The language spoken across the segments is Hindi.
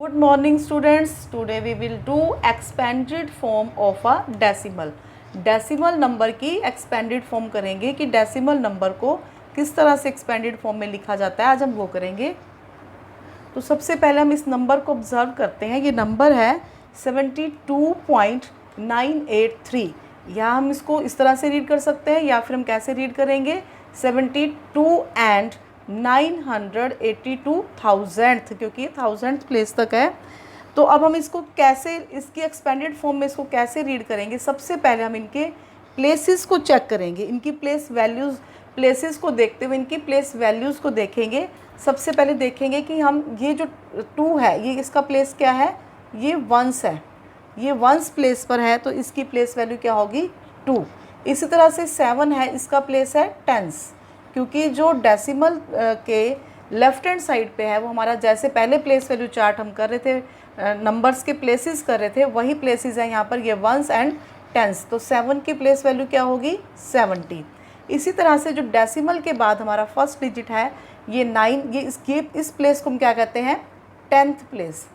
Good morning students. Today we will do expanded form of a decimal. Decimal number की एक्सपेंडेड फॉर्म करेंगे कि डेसिमल नंबर को किस तरह से एक्सपेंडेड फॉर्म में लिखा जाता है, आज हम वो करेंगे। तो सबसे पहले हम इस नंबर को ऑब्जर्व करते हैं। ये नंबर है 72.983। या हम इसको इस तरह से रीड कर सकते हैं या फिर हम कैसे रीड करेंगे 72 एंड 982,000th, क्योंकि ये 1000th प्लेस तक है। तो अब हम इसको कैसे, इसकी एक्सपेंडेड फॉर्म में इसको कैसे रीड करेंगे। सबसे पहले हम इनके प्लेसेस को चेक करेंगे, इनकी प्लेस वैल्यूज़, प्लेसेस को देखते हुए इनकी प्लेस वैल्यूज़ को देखेंगे। सबसे पहले देखेंगे कि हम ये जो 2 है ये इसका प्लेस क्या है, ये वंस है, ये वंस प्लेस पर है तो इसकी प्लेस वैल्यू क्या होगी 2। इसी तरह से 7 है, इसका प्लेस है टेंस, क्योंकि जो डेसिमल के लेफ्ट हैंड साइड पे है वो हमारा, जैसे पहले प्लेस वैल्यू चार्ट हम कर रहे थे, नंबर्स के प्लेसेस कर रहे थे, वही प्लेसेस हैं यहाँ पर, ये वंस एंड टेंस। तो 7 की प्लेस वैल्यू क्या होगी 70। इसी तरह से जो डेसिमल के बाद हमारा फर्स्ट डिजिट है ये 9, ये इस प्लेस को हम क्या कहते हैं 10th प्लेस।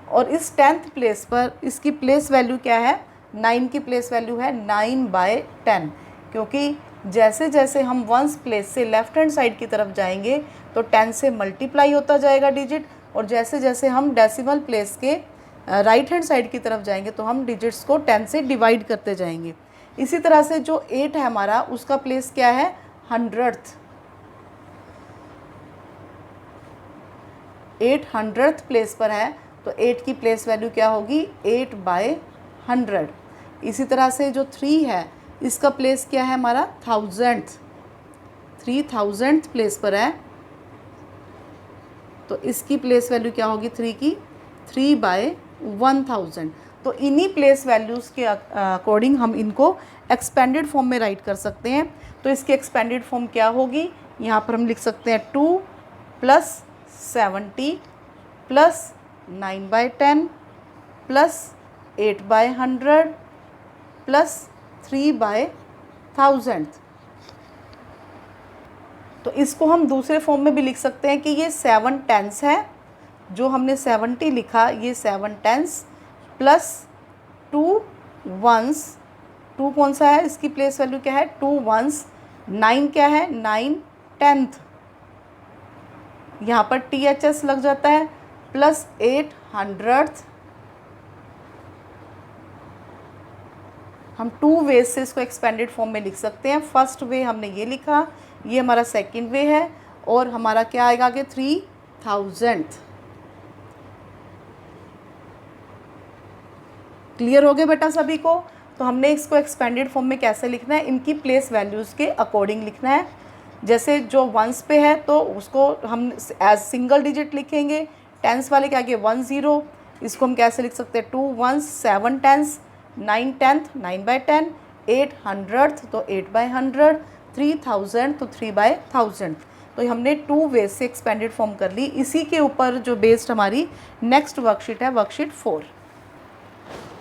और इस 10th प्लेस पर इसकी प्लेस वैल्यू क्या है, 9 की प्लेस वैल्यू है 9/10, क्योंकि जैसे जैसे हम वंस प्लेस से लेफ्ट हैंड साइड की तरफ जाएंगे तो 10 से मल्टीप्लाई होता जाएगा डिजिट, और जैसे जैसे हम डेसिमल प्लेस के राइट हैंड साइड की तरफ जाएंगे तो हम डिजिट्स को 10 से डिवाइड करते जाएंगे। इसी तरह से जो 8 है हमारा, उसका प्लेस क्या है 100th, 800th प्लेस पर है तो 8 की प्लेस वैल्यू क्या होगी 8/100। इसी तरह से जो 3 है इसका प्लेस क्या है हमारा 1000th, 3000th प्लेस पर है तो इसकी प्लेस वैल्यू क्या होगी 3 की 3/1000। तो इन्हीं प्लेस वैल्यूज़ के अकॉर्डिंग हम इनको एक्सपेंडेड फॉर्म में राइट कर सकते हैं। तो इसकी एक्सपेंडेड फॉर्म क्या होगी, यहाँ पर हम लिख सकते हैं 2 + 70 + 9/10 + 8/100 + 3/1000। तो इसको हम दूसरे फॉर्म में भी लिख सकते हैं कि ये 7 टेंस है, जो हमने 70 लिखा ये 7 टेंस प्लस 2 वंस। 2 कौन सा है, इसकी प्लेस वैल्यू क्या है 2 वंस। 9 क्या है 9 10th, यहाँ पर THS लग जाता है, प्लस 800th। हम 2 वेज से इसको एक्सपेंडेड फॉर्म में लिख सकते हैं। फर्स्ट वे हमने ये लिखा, ये हमारा सेकंड वे है, और हमारा क्या आएगा आगे 3000th। क्लियर हो गए बेटा सभी को। तो हमने इसको एक्सपेंडेड फॉर्म में कैसे लिखना है, इनकी प्लेस वैल्यूज़ के अकॉर्डिंग लिखना है। जैसे जो वंस पे है तो उसको हम एज सिंगल डिजिट लिखेंगे, टेंस वाले के आगे 10, इसको हम कैसे लिख सकते हैं 2 वंस 7 टेंस, 9 10th 9/10, 800th तो 8/100, 3000 तो 3/1000। तो हमने 2 वेज से एक्सपेंडेड फॉर्म कर ली। इसी के ऊपर जो बेस्ड हमारी नेक्स्ट वर्कशीट है, वर्कशीट 4।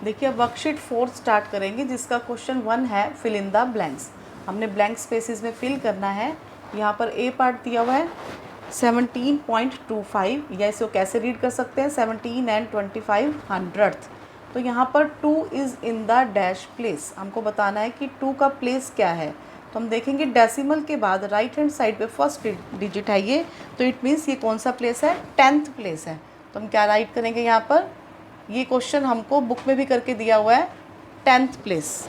देखिए वर्कशीट 4 स्टार्ट करेंगे, जिसका क्वेश्चन 1 है फिल इन द ब्लैंक्स। हमने ब्लैंक स्पेसेस में फिल करना है। यहाँ पर ए पार्ट दिया हुआ है 17.25, या इसको कैसे रीड कर सकते हैं 17 एंड 2500th। तो यहाँ पर 2 is in the dash place, हमको बताना है कि 2 का प्लेस क्या है। तो हम देखेंगे डेसिमल के बाद राइट हैंड साइड पे फर्स्ट डिजिट है ये, तो इट मीन्स ये कौन सा प्लेस है 10th प्लेस है। तो हम क्या राइट करेंगे यहाँ पर, ये क्वेश्चन हमको बुक में भी करके दिया हुआ है 10th प्लेस।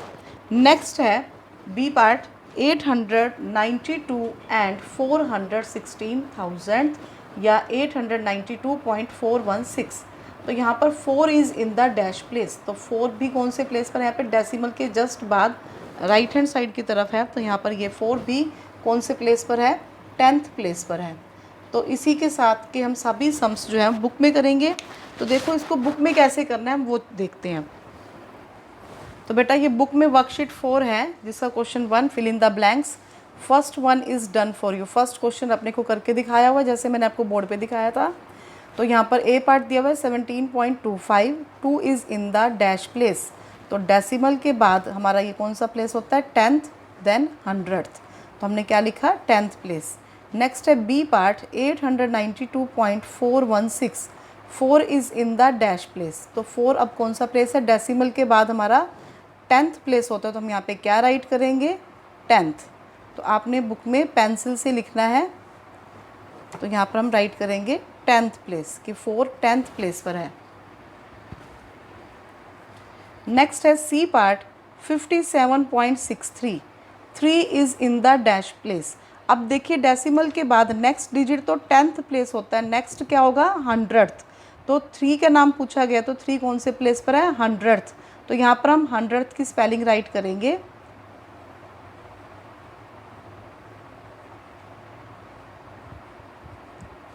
नेक्स्ट है बी पार्ट 892 एंड 416,000 या 892.416। तो यहाँ पर 4 is in the dash place, तो 4 भी कौन से प्लेस पर है, यहाँ पे डेसिमल के जस्ट बाद राइट हैंड साइड की तरफ है। तो यहाँ पर ये 4 भी कौन से प्लेस पर है 10th प्लेस पर है। तो इसी के साथ के हम सभी सम्स जो है बुक में करेंगे। तो देखो इसको बुक में कैसे करना है हम वो देखते हैं। तो बेटा ये बुक में वर्कशीट 4 है, जिसका question 1 fill in the blanks. First one is done for you. First question अपने को करके दिखाया हुआ है, जैसे मैंने आपको बोर्ड पे दिखाया था। तो यहाँ पर ए पार्ट दिया हुआ है 17.25, 2 is in the dash place. तो डेसिमल के बाद हमारा ये कौन सा प्लेस होता है 10th देन 100th। तो हमने क्या लिखा 10th प्लेस। नेक्स्ट है B part 892.416, 4 is in the dash place. तो 4 अब कौन सा प्लेस है, डेसिमल के बाद हमारा 10th प्लेस होता है, तो हम यहाँ पे क्या राइट करेंगे, 10th। तो आपने बुक में पेंसिल से लिखना है, तो यहाँ पर हम राइट करेंगे 10th प्लेस, कि 4 10th प्लेस पर है। नेक्स्ट है C part 57.63, 3 is in the dash place. अब देखिए डेसिमल के बाद नेक्स्ट डिजिट तो 10th प्लेस होता है, नेक्स्ट क्या होगा, 100th। तो 3 का नाम पूछा गया, तो 3 कौन से प्लेस पर है, 100th। तो यहाँ पर हम 100th की स्पेलिंग राइट करेंगे,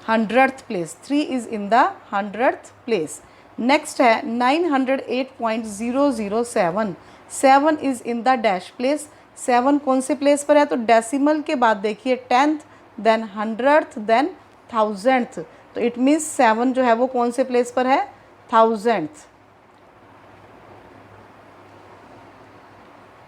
100th place, 3 is in the 100th place. Next है 908.007, 7 is in the dash place. 7 कौन से प्लेस पर है, तो डेसिमल के बाद देखिए 10th, then 100th, then 1000th। तो इट मीन्स 7 जो है वो कौन से प्लेस पर है, 1000th।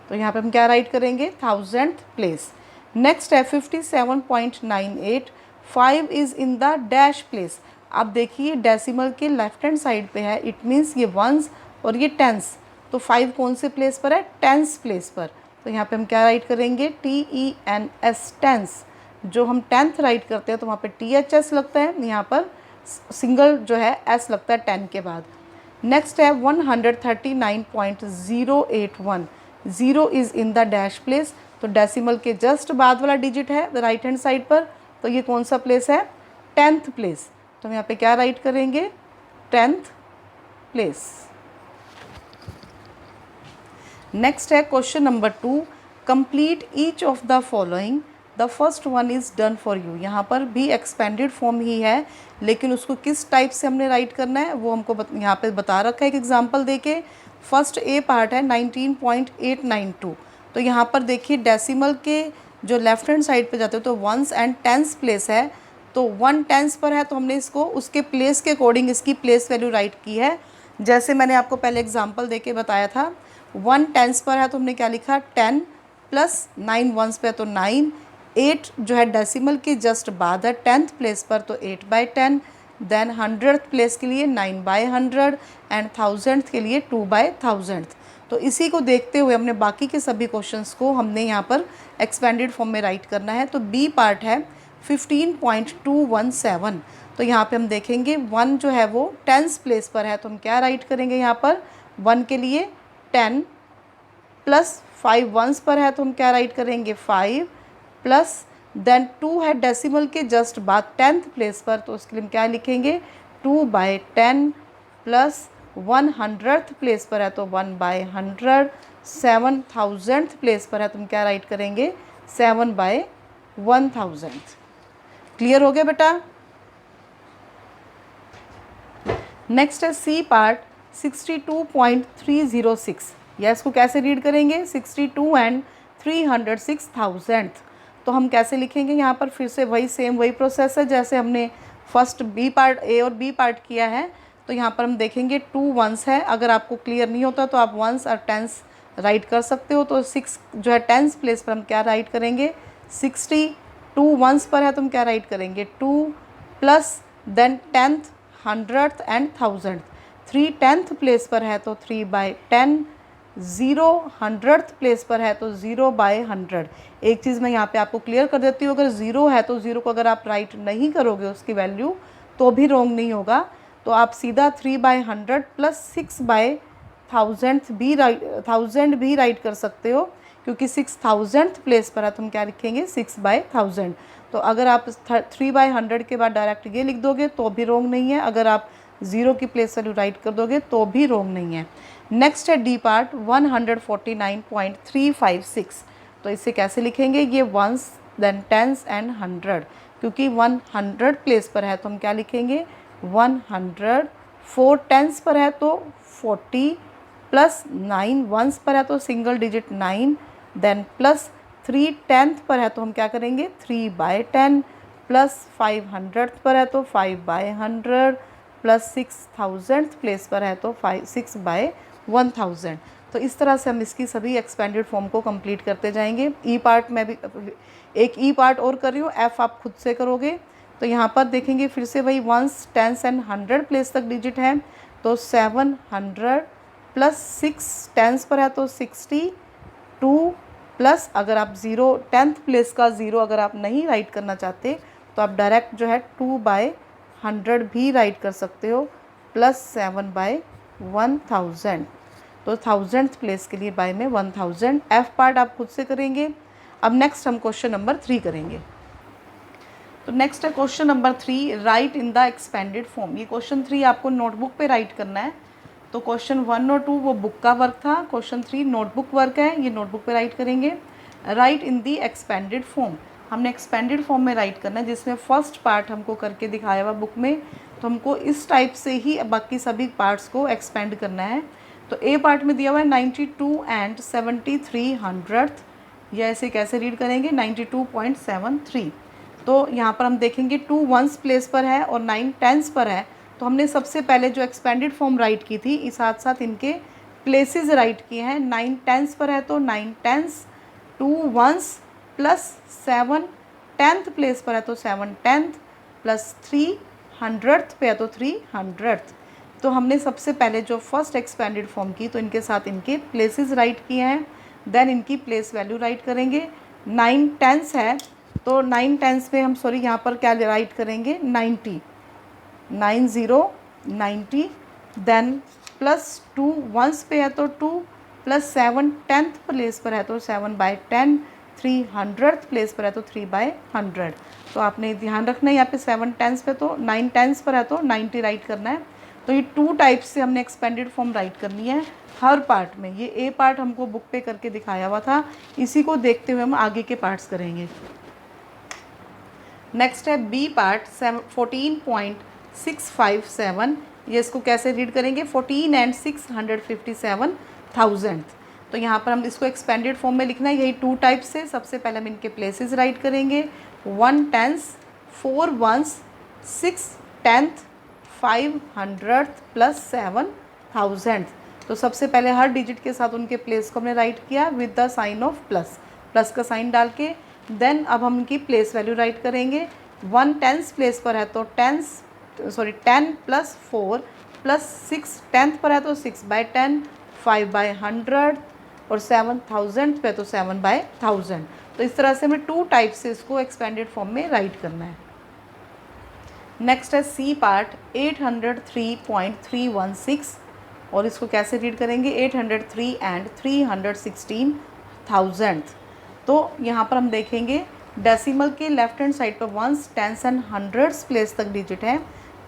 तो यहाँ पे हम क्या राइट करेंगे, 1000th प्लेस। नेक्स्ट है 57.98, 5 is in the dash place. अब देखिए डेसिमल के लेफ्ट हैंड साइड पे है, इट मीन्स ये वंस और ये टेंस। तो 5 कौन से प्लेस पर है, टेंस प्लेस पर। तो यहाँ पे हम क्या राइट करेंगे, TENS, टेंस। जो हम 10th राइट करते हैं तो वहाँ पे THS लगता है, यहाँ पर सिंगल जो है S लगता है 10 के बाद। नेक्स्ट है 139.081, 0 is in the dash place. तो डेसिमल के जस्ट बाद वाला डिजिट है राइट हैंड साइड पर, तो ये कौन सा प्लेस है, 10th प्लेस। तो हम यहाँ पे क्या राइट करेंगे, 10th प्लेस। नेक्स्ट है question number 2, complete each of the following, the first one is done for you. यहाँ पर भी एक्सपेंडेड फॉर्म ही है, लेकिन उसको किस टाइप से हमने राइट करना है वो हमको यहाँ पे बता रखा है एक एग्जांपल देके। फर्स्ट ए पार्ट है 19.892। तो यहाँ पर देखिए डेसिमल के जो लेफ्ट हैंड साइड पे जाते हो तो वंस एंड टेंस प्लेस है, तो 1 टेंस पर है, तो हमने इसको उसके प्लेस के अकॉर्डिंग इसकी प्लेस वैल्यू राइट की है। जैसे मैंने आपको पहले एग्जांपल देके बताया था, 1 टेंस पर है तो हमने क्या लिखा, 10 प्लस 9 वंस पे है तो 9, 8 जो है डेसिमल के जस्ट बाद है 10th प्लेस पर, तो 8/10, देन 100th प्लेस के लिए 9/100 एंड 1000th के लिए 2/1000। तो इसी को देखते हुए हमने बाकी के सभी क्वेश्चंस को हमने यहाँ पर एक्सपेंडेड फॉर्म में राइट करना है। तो बी पार्ट है 15.217। तो यहाँ पे हम देखेंगे 1 जो है वो 10th प्लेस पर है, तो हम क्या राइट करेंगे, यहाँ पर 1 के लिए 10 प्लस 5 वंस पर है, तो हम क्या राइट करेंगे, 5 प्लस देन 2 है डेसिमल के जस्ट बाद 10th प्लेस पर, तो उसके लिए हम क्या लिखेंगे, 2/10 प्लस 100th प्लेस पर है तो 1/100, 7000th प्लेस पर है तो हम क्या राइट करेंगे, 7/1000। क्लियर हो गया बेटा। नेक्स्ट है सी पार्ट 62.306। या इसको कैसे रीड करेंगे, 62 एंड 306,000। तो हम कैसे लिखेंगे, यहाँ पर फिर से वही प्रोसेस है जैसे हमने फर्स्ट बी पार्ट ए और बी पार्ट किया है। तो यहाँ पर हम देखेंगे 2 वंस है, अगर आपको क्लियर नहीं होता तो आप वंस और टेंस राइट कर सकते हो। तो 6 जो है 10th प्लेस पर हम क्या राइट करेंगे, 60, 2 वंस पर है तो हम क्या राइट करेंगे, 2 plus then 10th, 100th and 1000th। 3 10th place पर है तो 3/10, 0 100th प्लेस पर है तो 0/100। एक चीज़ मैं यहाँ पे आपको क्लियर कर देती हूँ, अगर 0 है तो 0 को अगर आप राइट नहीं करोगे उसकी वैल्यू तो भी रॉन्ग नहीं होगा। तो आप सीधा 3/100 प्लस 6/1000 भी राइट कर सकते हो, क्योंकि 6000th प्लेस पर है तो हम क्या लिखेंगे, 6/1000। तो अगर आप 3/100 के बाद डायरेक्ट ये लिख दोगे तो भी रॉन्ग नहीं है, अगर आप 0 की प्लेस वैल्यू राइट कर दोगे तो भी रॉन्ग नहीं है। नेक्स्ट है डी पार्ट 149.356। तो इसे कैसे लिखेंगे, ये वंस देन टेंस एंड 100, क्योंकि 100 प्लेस पर है तो हम क्या लिखेंगे, 100, 4 टेंस पर है तो 40 प्लस 9 वंस पर है तो single digit 9, then plus 3 10th पर है तो हम क्या करेंगे, 3/10 प्लस 500th पर है तो 5/100 प्लस 6000th प्लेस पर है तो 6/1000। तो इस तरह से हम इसकी सभी एक्सपेंडेड फॉर्म को कंप्लीट करते जाएंगे। ई पार्ट में भी एक ई पार्ट और कर रही हूँ, एफ़ आप खुद से करोगे। तो यहाँ पर देखेंगे फिर से वही वंस, टेंस एंड 100 प्लेस तक डिजिट है, तो 700 प्लस 6 टेंस पर है तो 62 प्लस अगर आप 0 10th प्लेस का 0 अगर आप नहीं राइट करना चाहते तो आप डायरेक्ट जो है 2/100 भी राइट कर सकते हो, प्लस 7/1000। तो 1000th प्लेस के लिए बाय में 1000। एफ पार्ट आप खुद से करेंगे। अब नेक्स्ट हम क्वेश्चन नंबर 3 करेंगे। तो नेक्स्ट है question number 3, right in the expanded form. ये क्वेश्चन 3 आपको नोटबुक पे राइट करना है। तो क्वेश्चन 1 और 2 वो बुक का वर्क था, क्वेश्चन 3 नोटबुक वर्क है, ये नोटबुक पे राइट करेंगे। राइट इन दी एक्सपेंडेड फॉर्म, हमने एक्सपेंडेड फॉर्म में राइट करना है, जिसमें फर्स्ट पार्ट हमको करके दिखाया हुआ बुक में, तो हमको इस टाइप से ही बाकी सभी पार्ट्स को एक्सपेंड करना है। तो ए पार्ट में दिया हुआ है 92 एंड 7300, या ऐसे कैसे रीड करेंगे 92.73। तो यहाँ पर हम देखेंगे 2 वंस प्लेस पर है और 9 टेंस पर है, तो हमने सबसे पहले जो एक्सपेंडेड फॉर्म राइट की थी, इस साथ साथ इनके प्लेसेस राइट किए हैं। 9 टेंस पर है तो 9 tense, 2 ones plus 7 10th place पर है तो 7 10th, प्लस 300th पे है तो 300th। तो हमने सबसे पहले जो फर्स्ट एक्सपेंडेड फॉर्म की, तो इनके साथ इनके प्लेसेस राइट किए हैं, देन इनकी प्लेस वैल्यू राइट करेंगे। 9 टेंस है तो 9 टेंस में हम यहाँ पर क्या राइट करेंगे 90 90, देन प्लस 2 वंस पे है तो 2, प्लस 7 10th प्लेस पर है तो 7/10, 300th प्लेस पर है तो 3/100। तो आपने ध्यान रखना है यहाँ पे 7 टेंस पे तो 9 टेंस पर है तो 90 राइट करना है। तो ये 2 टाइप्स से हमने एक्सपेंडेड फॉर्म राइट करनी है हर पार्ट में। ये ए पार्ट हमको बुक पे करके दिखाया हुआ था, इसी को देखते हुए हम आगे के पार्ट्स करेंगे। नेक्स्ट है बी पार्ट 14.657, ये इसको कैसे रीड करेंगे 14 एंड 657,000। तो यहाँ पर हम इसको एक्सपेंडेड फॉर्म में लिखना है, यही 2 टाइप से। सबसे पहले हम इनके प्लेसेस राइट करेंगे। 1 टेंस, 4 वंस, 6 10th, 500 प्लस 7000। तो सबसे पहले हर डिजिट के साथ उनके प्लेस को हमने राइट किया with the sign of plus, plus का साइन डाल के। देन अब हम इनकी प्लेस वैल्यू राइट करेंगे। 1 टेंस प्लेस पर है तो 10 प्लस 4 प्लस 6 10th पर है तो 6/10, 5/100 और 7000 पे तो 7/1000। तो इस तरह से हमें 2 टाइप से इसको एक्सपेंडेड फॉर्म में राइट करना है। नेक्स्ट है सी पार्ट 803.316, और इसको कैसे रीड करेंगे 803 एंड 316,000। तो यहाँ पर हम देखेंगे डेसिमल के लेफ्ट हैंड साइड पर ones, tens and hundreds place तक डिजिट है।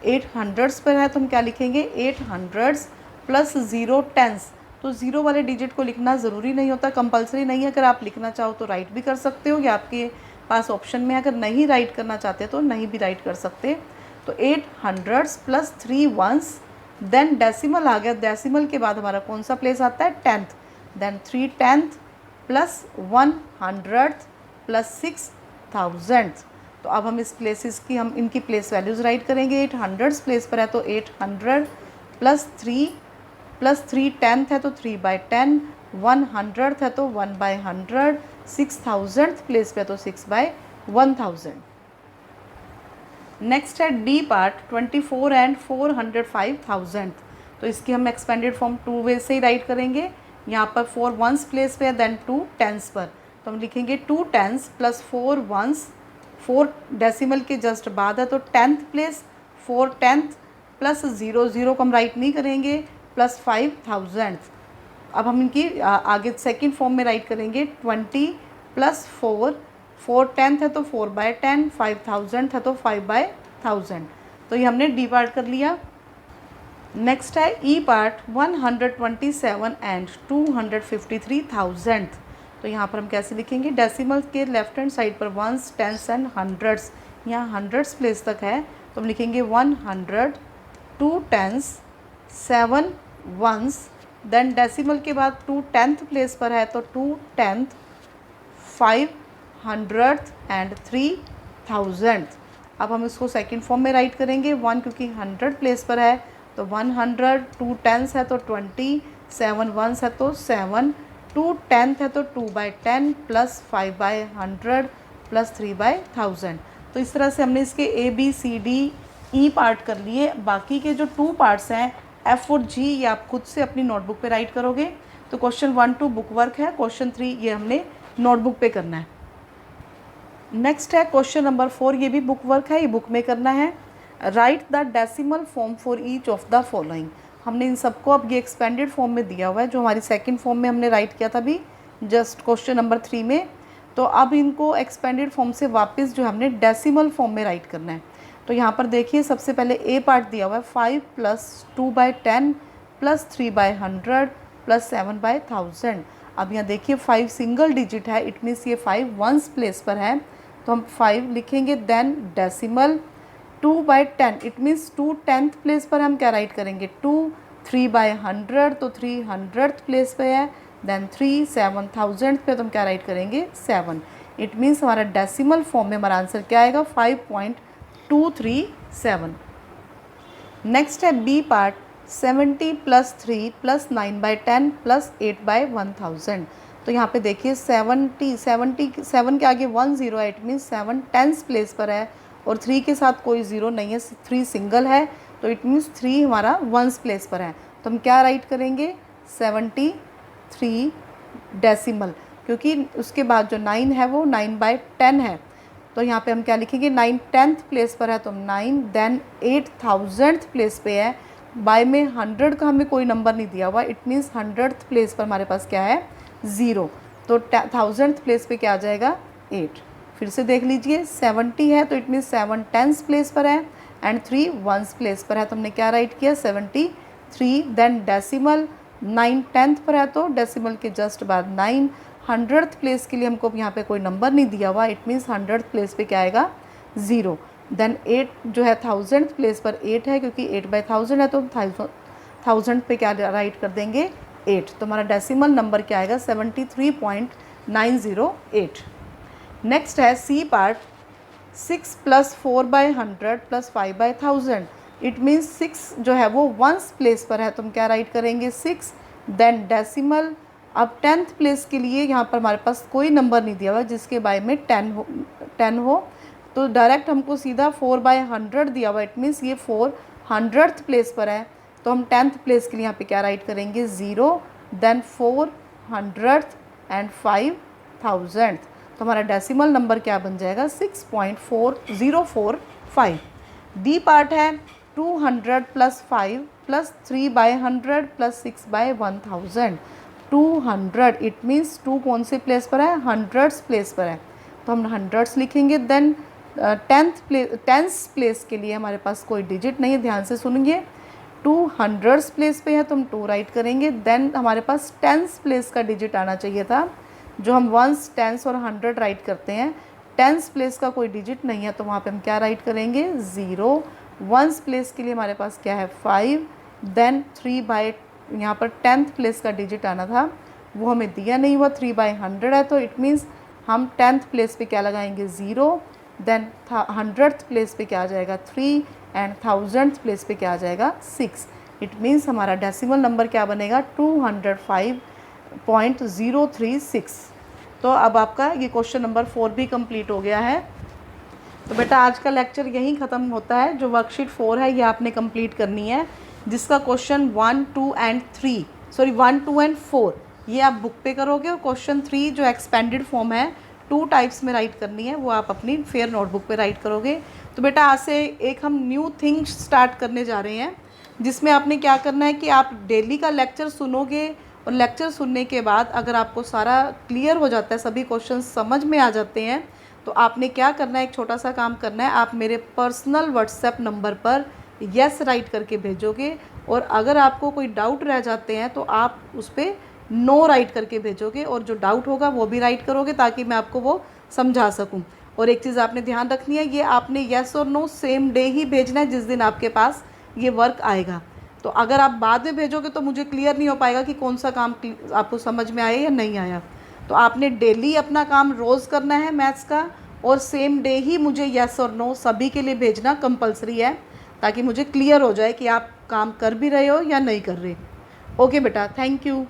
800 पर है तो हम क्या लिखेंगे 800 प्लस 0 टेंस। तो 0 वाले डिजिट को लिखना ज़रूरी नहीं होता, कंपलसरी नहीं है। अगर आप लिखना चाहो तो राइट भी कर सकते हो, या आपके पास ऑप्शन में अगर नहीं राइट करना चाहते तो नहीं भी राइट कर सकते। तो 800 प्लस 3 वंस, देन डेसिमल आ गया, डेसिमल के बाद हमारा कौन सा प्लेस आता है 10th, then 3 10th plus 100 plus 6000। तो अब हम इस प्लेसेस की हम इनकी प्लेस वैल्यूज़ राइट करेंगे। 800 प्लेस पर है तो 800 प्लस 3 10th है तो 3/10, 100 है तो 1/100, 6000th प्लेस पे तो 6/1000। नेक्स्ट है डी पार्ट 24 एंड 405,000। तो इसकी हम एक्सपेंडेड फॉर्म 2 वे से ही राइट करेंगे। यहाँ पर 4 वंस प्लेस पे है, देन 2 टेंस पर, तो हम लिखेंगे 2 टेंस प्लस 4 वंस, 4 डेसिमल के जस्ट बाद है तो 10th प्लेस, 4 10th प्लस 0 को हम राइट नहीं करेंगे, प्लस 5000। अब हम इनकी आगे सेकंड फॉर्म में राइट करेंगे 20 प्लस 4 10th है तो 4/10, 5000 है तो 5/1000। तो ये हमने डी पार्ट कर लिया। नेक्स्ट है ई पार्ट 127 एंड 253,000। तो यहाँ पर हम कैसे लिखेंगे डेसिमल के लेफ्ट हैंड साइड पर वंस, टेंस एंड हंड्रेड्स, यहाँ हंड्रेड्स प्लेस तक है तो हम लिखेंगे 100, 2 टेंस, 7 वंस, देन डेसिमल के बाद 2 10th प्लेस पर है तो 2 10th, 500 एंड 3000। अब हम इसको सेकंड फॉर्म में राइट करेंगे। 1 क्योंकि 100 प्लेस पर है तो 100, 2 टेंस है तो 20, 7 वंस है तो 7, 2 10th है तो 2/10 प्लस 5/100 प्लस 3/1000। तो इस तरह से हमने इसके ABCDE पार्ट कर लिए। बाकी के जो 2 पार्ट्स हैं F और G ये आप खुद से अपनी नोटबुक पे राइट करोगे। तो क्वेश्चन 1 2 बुक वर्क है, क्वेश्चन 3 ये हमने नोटबुक पे करना है। नेक्स्ट है क्वेश्चन नंबर 4, ये भी बुक वर्क है, ये बुक में करना है। Right the decimal form for each of the following. हमने इन सबको अब ये एक्सपेंडेड फॉर्म में दिया हुआ है, जो हमारी सेकंड फॉर्म में हमने राइट किया था अभी जस्ट क्वेश्चन नंबर 3 में। तो अब इनको एक्सपेंडेड फॉर्म से वापस जो हमने डेसिमल फॉर्म में राइट करना है। तो यहाँ पर देखिए सबसे पहले ए पार्ट दिया हुआ है 5 + 2/10 + 3/100 + 7/1000। अब यहाँ देखिए 5 सिंगल डिजिट है, इट मीन्स ये 5 वंस प्लेस पर है, तो हम 5 लिखेंगे। Then decimal 2/10 it means 2 10th place पर हम क्या राइट करेंगे 2, 3/100 तो 300th प्लेस पे है। देन 3 7,000 पे तो हम क्या राइट करेंगे 7। इट मीन्स हमारा डेसिमल फॉर्म में हमारा आंसर क्या आएगा 5.237। नेक्स्ट है बी पार्ट 70 + 3 + 9/10 + 8/1000। तो यहाँ पे देखिए 77 के आगे 1 0 है, इट मीन्स 7 10th प्लेस पर है और 3 के साथ कोई 0 नहीं है, 3 सिंगल है, तो इट मीन्स 3 हमारा 1st प्लेस पर है। तो हम क्या राइट करेंगे 73 डेसिमल, क्योंकि उसके बाद जो 9 है वो 9/10 है। तो यहाँ पे हम क्या लिखेंगे 9 10th प्लेस पर है तो 9। देन 8000th प्लेस पे है, बाय में 100 का हमें कोई नंबर नहीं दिया हुआ, इट मीन्स 100th प्लेस पर हमारे पास क्या है 0, तो 1000th प्लेस पे क्या आ जाएगा 8। फिर से देख लीजिए 70 है तो इट मीन्स 7 10th प्लेस पर है एंड 3 1st प्लेस पर है, तो हमने क्या राइट किया 73। देन डेसिमल 9 10th पर है तो डेसिमल के जस्ट बाद 9। 100th प्लेस के लिए हमको यहाँ पे कोई नंबर नहीं दिया हुआ, इट मीन्स 100th प्लेस पे क्या आएगा 0। देन 8 जो है 1000th प्लेस पर 8 है, क्योंकि 8/1000 है तो 1000 पे क्या राइट कर देंगे 8। तो हमारा डेसिमल नंबर क्या आएगा 73.908। नेक्स्ट है सी पार्ट 6 + 4/100 + 5/1000। इट मीन्स 6 जो है वो 1st प्लेस पर है, तो हम क्या राइट करेंगे 6। देन डेसिमल अब 10th प्लेस के लिए यहाँ पर हमारे पास कोई नंबर नहीं दिया हुआ जिसके बाय में 10 हो, तो डायरेक्ट हमको सीधा 4/100 दिया हुआ, इट मीन्स ये 400th प्लेस पर है, तो हम 10th प्लेस के लिए यहाँ पे क्या राइट करेंगे 0। देन 400th एंड 5000, तो हमारा डेसिमल नंबर क्या बन जाएगा 6.4045। डी पार्ट है 200 + 5 + 3/100 + 6/1000। 200 इट मीन्स 2 कौन से प्लेस पर है 100th प्लेस पर है, तो हम 100th लिखेंगे। देन 10th प्लेस के लिए हमारे पास कोई डिजिट नहीं है, ध्यान से सुनिए 200th प्लेस पे है तो हम 2 राइट करेंगे। देन हमारे पास 10th प्लेस का डिजिट आना चाहिए था, जो हम 1s 10s और 100 राइट करते हैं। 10th प्लेस का कोई डिजिट नहीं है तो वहाँ पे हम क्या राइट करेंगे 0। 1s प्लेस के लिए हमारे पास क्या है 5। देन 3 यहाँ पर 10th प्लेस का डिजिट आना था, वो हमें दिया नहीं हुआ, 3/100 है, तो इट मीन्स हम 10th प्लेस पे क्या लगाएंगे 0। देन 100th प्लेस पे क्या आ जाएगा 3 एंड 1000th प्लेस पे क्या आ जाएगा 6। इट मीन्स हमारा डेसिमल नंबर क्या बनेगा 205.036। तो अब आपका ये क्वेश्चन नंबर 4 भी कंप्लीट हो गया है। तो बेटा आज का लेक्चर यहीं ख़त्म होता है। जो वर्कशीट 4 है ये आपने कंप्लीट करनी है, जिसका क्वेश्चन 1 2 एंड 4 ये आप बुक पे करोगे, और क्वेश्चन 3 जो एक्सपेंडेड फॉर्म है 2 टाइप्स में राइट करनी है, वो आप अपनी फेयर नोटबुक पे राइट करोगे। तो बेटा आज से एक हम न्यू थिंग स्टार्ट करने जा रहे हैं, जिसमें आपने क्या करना है कि आप डेली का लेक्चर सुनोगे, और लेक्चर सुनने के बाद अगर आपको सारा क्लियर हो जाता है, सभी क्वेश्चन समझ में आ जाते हैं, तो आपने क्या करना है, एक छोटा सा काम करना है। आप मेरे पर्सनल व्हाट्सएप नंबर पर यस राइट करके भेजोगे, और अगर आपको कोई डाउट रह जाते हैं तो आप उस पर नो राइट करके भेजोगे, और जो डाउट होगा वो भी राइट करोगे, ताकि मैं आपको वो समझा सकूं। और एक चीज़ आपने ध्यान रखनी है, ये आपने येस और नो सेम डे ही भेजना है जिस दिन आपके पास ये वर्क आएगा। तो अगर आप बाद में भेजोगे तो मुझे क्लियर नहीं हो पाएगा कि कौन सा काम आपको समझ में आया या नहीं आया। तो आपने डेली अपना काम रोज़ करना है मैथ्स का, और सेम डे ही मुझे येस और नो सभी के लिए भेजना कंपलसरी है, ताकि मुझे क्लियर हो जाए कि आप काम कर भी रहे हो या नहीं कर रहे। ओके बेटा, थैंक यू।